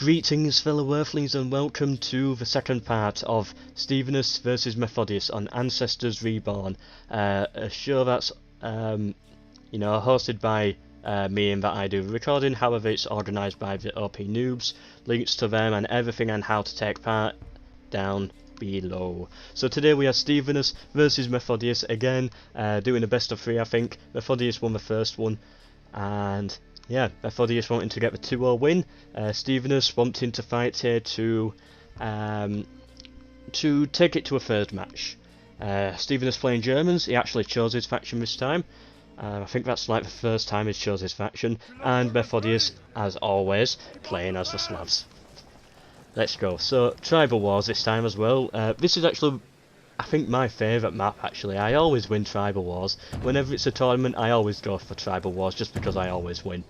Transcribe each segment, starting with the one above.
Greetings fellow earthlings and welcome to the second part of Stevanevus versus Methodius on Ancestors Reborn, a show that's hosted by me and that I do the recording. However, it's organised by the OP noobs. Links to them and everything and how to take part down below. So today we have Stevanevus versus Methodius again, doing a best of three. I think Methodius won the first one, and yeah, Methodius wanting to get the 2-0 win. Stevanevus wanting to fight here to take it to a third match. Stevanevus playing Germans. He actually chose his faction this time. I think that's like the first time he's chose his faction. And Methodius, as always, playing as the Slavs. Let's go. So, Tribal Wars this time as well. This is actually, I think, my favourite map actually. I always win Tribal Wars. Whenever it's a tournament, I always go for Tribal Wars just because I always win.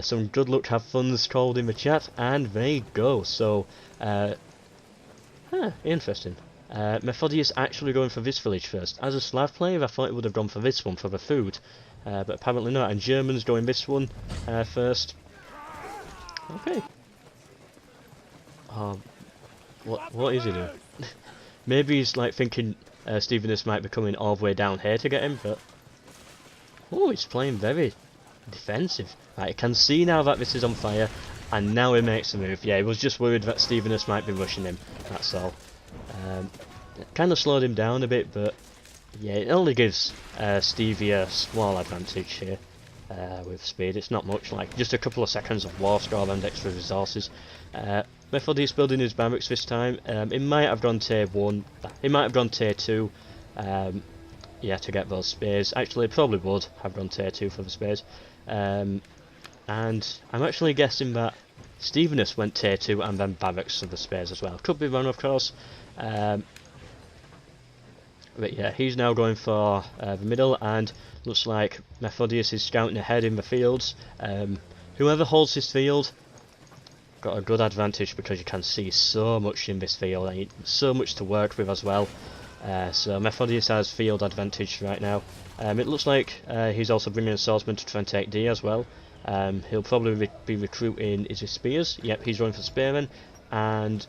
Some good luck, have fun's called in the chat, and there you go. So, interesting. Methodius actually going for this village first. As a Slav player, I thought it would have gone for this one, for the food. But apparently not, and Germans going this one first. Okay. What is he doing? Maybe he's like thinking Stevanevus might be coming all the way down here to get him, but... Oh, he's playing very defensive. Right, I can see now that this is on fire, and now he makes a move. Yeah, he was just worried that Stevanevus might be rushing him, that's all. Kind of slowed him down a bit, but yeah, it only gives Stevie a small advantage here with speed. It's not much, like just a couple of seconds of war score and extra resources. Methodius building his barracks this time. It might have gone tier 1, it might have gone tier 2, yeah, to get those spears. Actually, it probably would have gone tier 2 for the spears. And I'm actually guessing that Stevanevus went tier 2 and then barracks for the spears as well. Could be wrong, of course. But yeah, he's now going for the middle, and looks like Methodius is scouting ahead in the fields. Whoever holds this field got a good advantage because you can see so much in this field and so much to work with as well. So Methodius has field advantage right now. It looks like he's also bringing a swordsman to try and take D as well. He'll probably be recruiting, is it spears? Yep, he's running for spearmen, and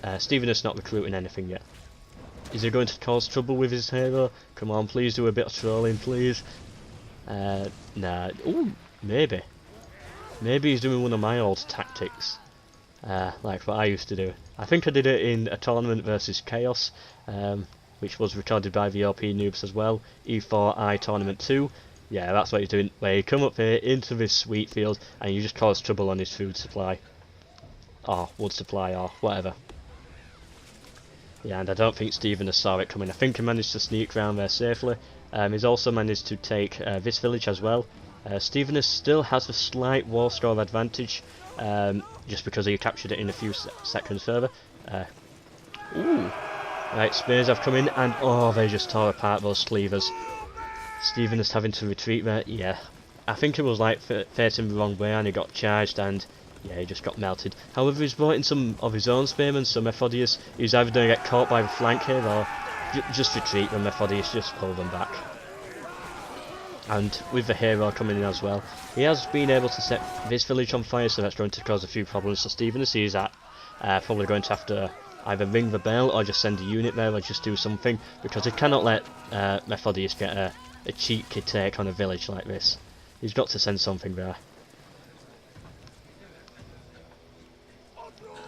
Stevanevus not recruiting anything yet. Is he going to cause trouble with his hero? Come on, please do a bit of trolling, please. Nah. Ooh, maybe. Maybe he's doing one of my old tactics, like what I used to do. I think I did it in a tournament versus Chaos, which was recorded by the OP noobs as well. E4I Tournament 2. Yeah, that's what he's doing, where you come up here into this wheat field and you just cause trouble on his food supply. Or wood supply, or whatever. Yeah, and I don't think Stevanevus saw it coming. I think he managed to sneak around there safely. He's also managed to take this village as well. Stevanevus still has a slight war score advantage, just because he captured it in a few seconds further. Ooh! Right, spears have come in, and oh, they just tore apart those cleavers. Stevanevus having to retreat there. Yeah, I think it was like facing the wrong way, and he got charged, and yeah, he just got melted. However, he's brought in some of his own spearmen, so Methodius is either going to get caught by the flank here, or just retreat when Methodius just pull them back. And with the hero coming in as well, he has been able to set this village on fire, so that's going to cause a few problems for Stevanevus. He's probably going to have to either ring the bell or just send a unit there or just do something, because he cannot let Methodius get a cheeky take on a village like this. He's got to send something there.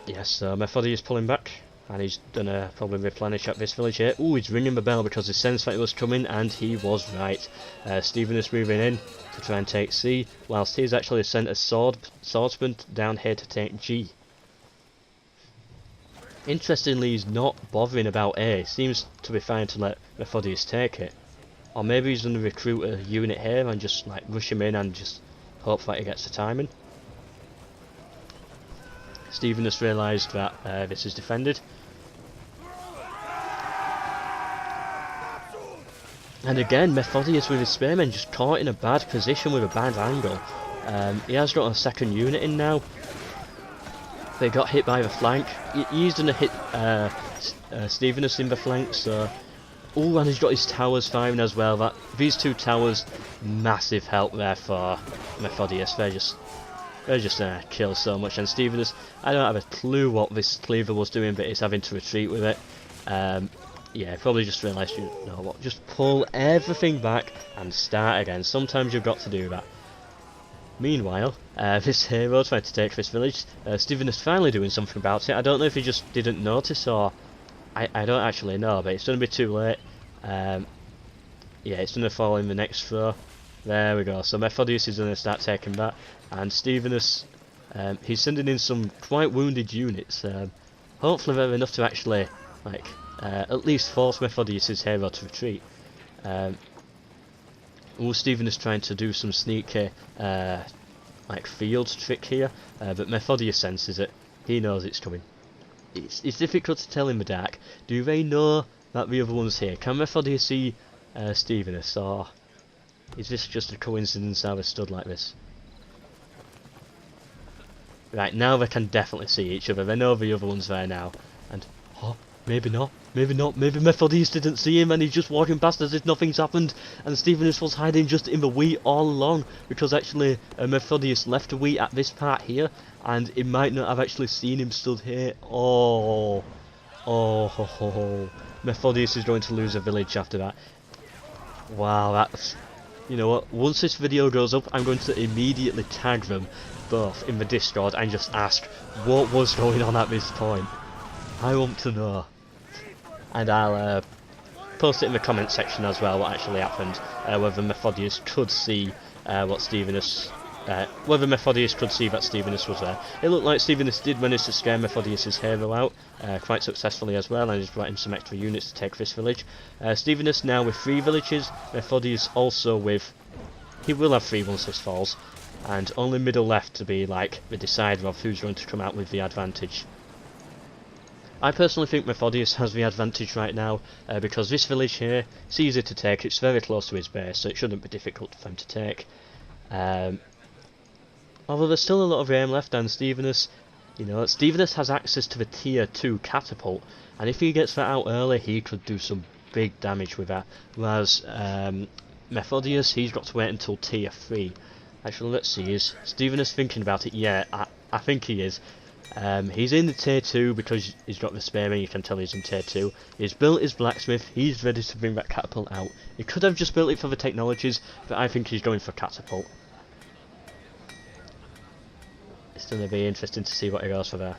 Yes, so Methodius pulling back, and he's gonna probably replenish at this village here. Ooh, he's ringing the bell because he sensed that it was coming, and he was right. Stevanevus moving in to try and take C, whilst he's actually sent a swordsman down here to take G. Interestingly, he's not bothering about A. Seems to be fine to let Methodius take it. Or maybe he's going to recruit a unit here and just like rush him in and just hope that he gets the timing. Stevanevus realised that this is defended. And again, Methodius with his spearmen just caught in a bad position with a bad angle. He has got a second unit in now. They got hit by the flank. He's going to hit Stevanevus in the flank, so... Oh, and he's got his towers firing as well. These two towers, massive help there for Methodius. They're They're just kill so much. And Stevanevus, I don't have a clue what this cleaver was doing, but it's having to retreat with it. Yeah, probably just realised, you know what, just pull everything back and start again. Sometimes you've got to do that. Meanwhile, this hero tried to take this village. Stevanevus finally doing something about it. I don't know if he just didn't notice or... I don't actually know, but it's going to be too late. Yeah, it's going to fall in the next throw. There we go. So Methodius is going to start taking that. And Stevanevus, he's sending in some quite wounded units. Hopefully they're enough to actually, like, at least force Methodius' hero to retreat. Stevanevus trying to do some sneaky, like, field trick here, but Methodius senses it. He knows it's coming. It's difficult to tell in the dark. Do they know that the other one's here? Can Methodius see Stevanevus, or is this just a coincidence how they stood like this? Right, now they can definitely see each other. They know the other one's there now. And, oh, maybe not. Maybe not. Maybe Methodius didn't see him and he's just walking past as if nothing's happened. And Stevanevus was hiding just in the wheat all along. Because actually Methodius left the wheat at this part here. And it might not have actually seen him stood here. Oh. Oh. Ho, ho, ho. Methodius is going to lose a village after that. Wow, that's... You know what? Once this video goes up, I'm going to immediately tag them both in the Discord and just ask what was going on at this point. I want to know. And I'll post it in the comment section as well what actually happened, whether Methodius could see what Stevanevus, whether Methodius could see that Stevanevus was there. It looked like Stevanevus did manage to scare Methodius' hero out quite successfully as well, and he's brought in some extra units to take this village. Stevanevus now with 3 villages, Methodius also with, he will have 3 once this falls, and only middle left to be like the decider of who's going to come out with the advantage. I personally think Methodius has the advantage right now, because this village here, it's easy to take, it's very close to his base, so it shouldn't be difficult for him to take. Although there's still a lot of aim left, and Stevanevus, you know, Stevanevus has access to the tier 2 catapult, and if he gets that out early, he could do some big damage with that. Whereas Methodius, he's got to wait until tier 3. Actually, let's see, is Stevanevus thinking about it? Yeah, I think he is. He's in the tier 2 because he's got the spearman, you can tell he's in tier 2. He's built his blacksmith, he's ready to bring that catapult out. He could have just built it for the technologies, but I think he's going for catapult. It's going to be interesting to see what he goes for there.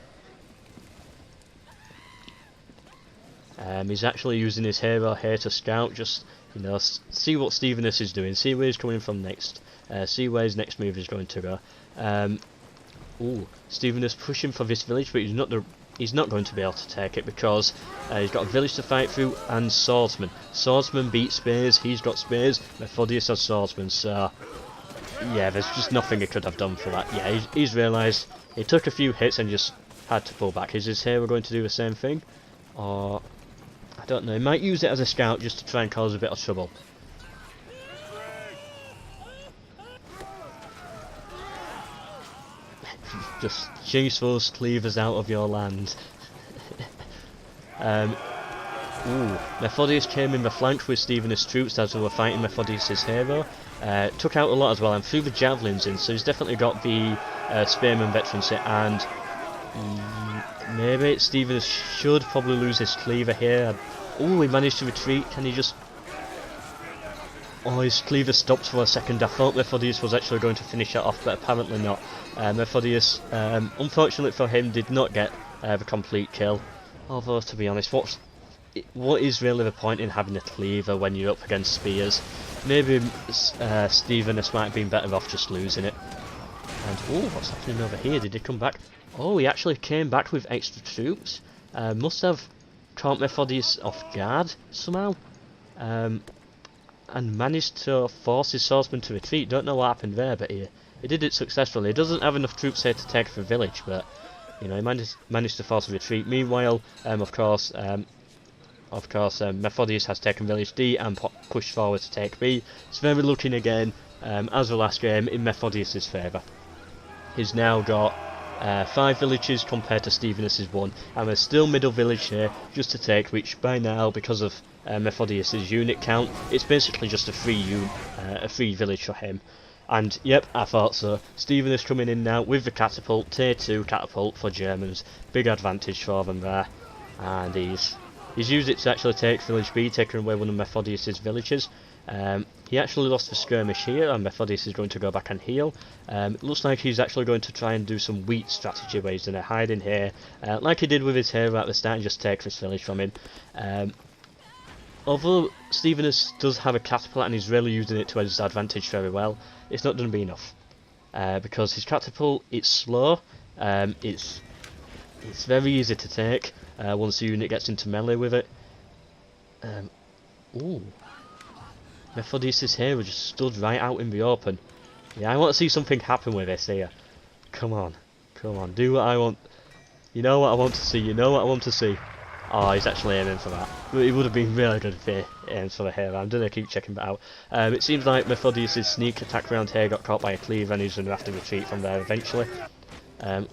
He's actually using his hero here to scout, just, you know, see what Stevanevus is doing, see where he's coming from next, see where his next move is going to go. Stevanevus pushing for this village, but he's not going to be able to take it because he's got a village to fight through and swordsman. Swordsman beats spears, he's got spears, Methodius has swordsman, so yeah, there's just nothing he could have done for that. Yeah, he's realised he took a few hits and just had to pull back. Is his hero going to do the same thing? Or, I don't know, he might use it as a scout just to try and cause a bit of trouble. Just chase those cleavers out of your land. Methodius came in the flank with Stevanevus' troops as they were fighting Methodius' hero. Took out a lot as well and threw the javelins in, so he's definitely got the spearman veterancy, and maybe Stevanevus should probably lose his cleaver here. He managed to retreat. Can he just... Oh, his cleaver stopped for a second. I thought Methodius was actually going to finish it off, but apparently not. Methodius, unfortunately for him, did not get the complete kill. Although, to be honest, what is really the point in having a cleaver when you're up against spears? Maybe Stevanevus might have been better off just losing it. And, what's happening over here? Did he come back? Oh, he actually came back with extra troops. Must have caught Methodius off guard somehow. And managed to force his swordsman to retreat. Don't know what happened there, but he did it successfully. He doesn't have enough troops here to take the village, but you know, he managed to force a retreat. Meanwhile, of course, Methodius has taken village D and pushed forward to take B. It's very looking again, as the last game, in Methodius' favour. He's now got 5 villages compared to Stevanevus' 1, and there's still middle village here just to take, which by now, because of Methodius' unit count, it's basically just a free village for him. And yep, I thought so. Stevanevus coming in now with the catapult, tier 2 catapult for Germans. Big advantage for them there. And he's used it to actually take village B, taking away one of Methodius' villages. He actually lost the skirmish here, and Methodius is going to go back and heal. It looks like he's actually going to try and do some wheat strategy where he's going to hide in here, like he did with his hero at the start, and just take this village from him. Although Stevanevus does have a catapult and he's really using it to his advantage very well, it's not going to be enough. Because his catapult, it's slow, it's very easy to take once the unit gets into melee with it. Ooh. Methodius' hero just stood right out in the open. Yeah, I want to see something happen with this here. Come on, do what I want. You know what I want to see, you know what I want to see. Oh, he's actually aiming for that. It would have been really good if he aimed for the hero. I'm going to keep checking that out. It seems like Methodius' sneak attack around here got caught by a cleave and he's going to have to retreat from there eventually.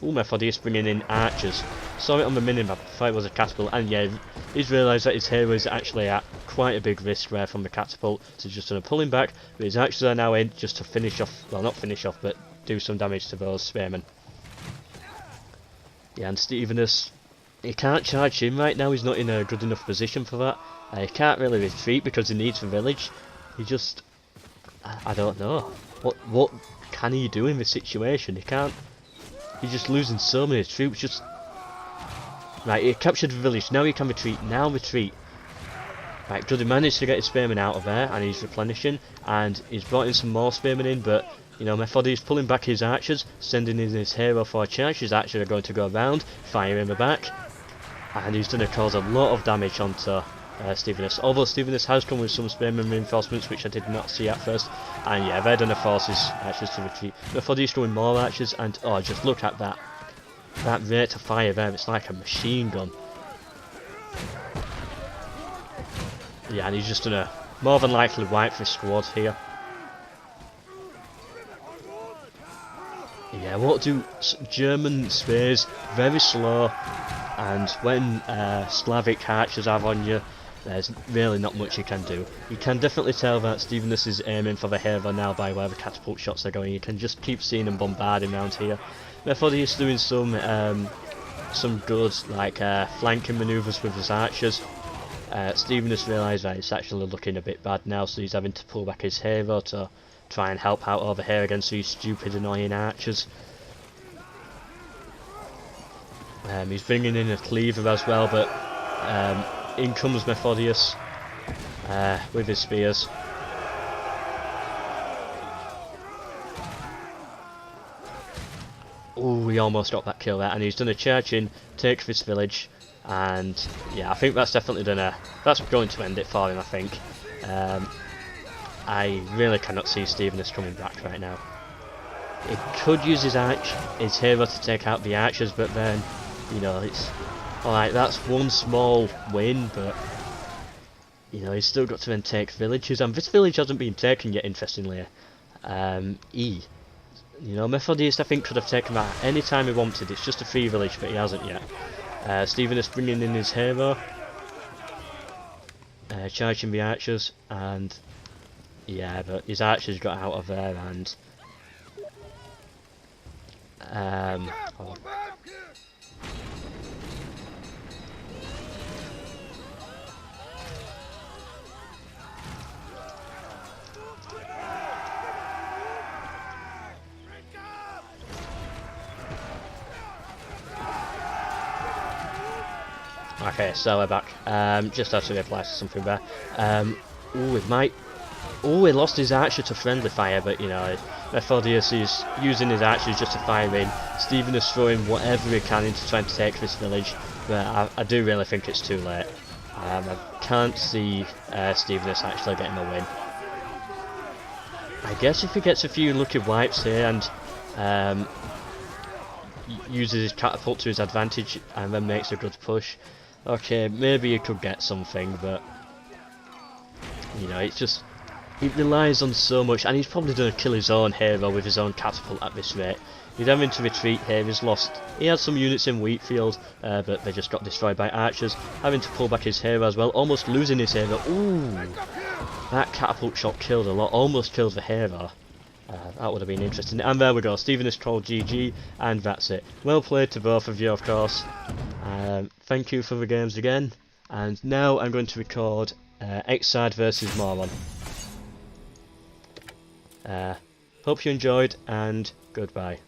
Methodius bringing in archers. Saw it on the minimap, thought it was a catapult, and yeah, he's realised that his hero is actually at quite a big risk there from the catapult, so just going to pull him back, but his archers are now in just to finish off, well not finish off, but do some damage to those spearmen. Yeah, and Stevanevus, he can't charge in right now, he's not in a good enough position for that. He can't really retreat because he needs the village. He just, I don't know, what can he do in this situation? He can't. He's just losing so many troops, just... Right, he captured the village, now he can retreat, now retreat. Right, good, he managed to get his spearmen out of there, and he's replenishing, and he's brought in some more spearmen in, but, you know, Methodius pulling back his archers, sending in his hero for a charge. His archers are going to go around, fire in the back, and he's going to cause a lot of damage onto Stevanevus. Although Stevanevus has come with some spearmen reinforcements, which I did not see at first, and yeah, they're going to force his archers to retreat. Methodius throwing more archers, and oh, just look at that rate of fire there, it's like a machine gun. Yeah, and he's just going to more than likely wipe this squad here. Yeah, what do German spears? Very slow, and when Slavic archers are on you, there's really not much you can do. You can definitely tell that Stevanevus is aiming for the hero now by where the catapult shots are going. You can just keep seeing him bombarding around here. Methodius doing some good like flanking manoeuvres with his archers. Stevanevus realised that it's actually looking a bit bad now, so he's having to pull back his hero to try and help out over here against these stupid annoying archers. He's bringing in a cleaver as well, but in comes Methodius with his spears. Oh, we almost got that kill there, and he's done a charge in, take this village, and yeah, I think that's definitely that's going to end it for him, I think. I really cannot see Stevanevus coming back right now. He could use his hero to take out the archers, but then, you know, it's alright, that's one small win, but you know, he's still got to then take villages, and this village hasn't been taken yet, interestingly. You know, Methodius I think could have taken that any time he wanted, it's just a free village, but he hasn't yet. Stevanevus bringing in his hero, charging the archers, and yeah, but his archers got out of there, and oh. Okay, so we're back. Just had to reply to something there. He lost his archer to friendly fire, but you know, Methodius is using his archers just to fire in. Stevanevus throwing whatever he can into trying to take this village, but I do really think it's too late. I can't see Stevanevus actually getting a win. I guess if he gets a few lucky wipes here and uses his catapult to his advantage and then makes a good push, okay, maybe he could get something, but you know, it's just, he relies on so much, and he's probably going to kill his own hero with his own catapult at this rate. He's having to retreat here, he's lost, he had some units in Wheatfield, but they just got destroyed by archers, having to pull back his hero as well, almost losing his hero. Ooh, that catapult shot killed a lot, almost killed the hero. That would have been interesting. And there we go, Stevenevus troll GG, and that's it. Well played to both of you, of course. Thank you for the games again. And now I'm going to record X-Side versus Moron. Hope you enjoyed, and goodbye.